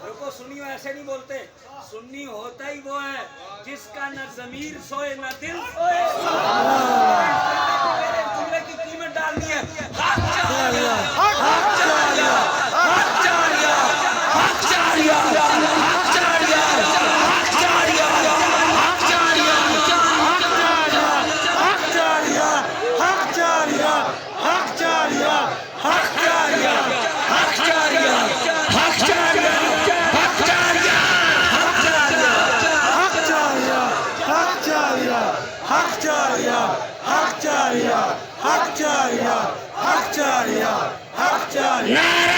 रुको सुनियो, ऐसे नहीं बोलते। सुन्नी होता ही वो है जिसका न जमीर सोए न दिल सोए। जुमले की कीमत डालनी है। Naira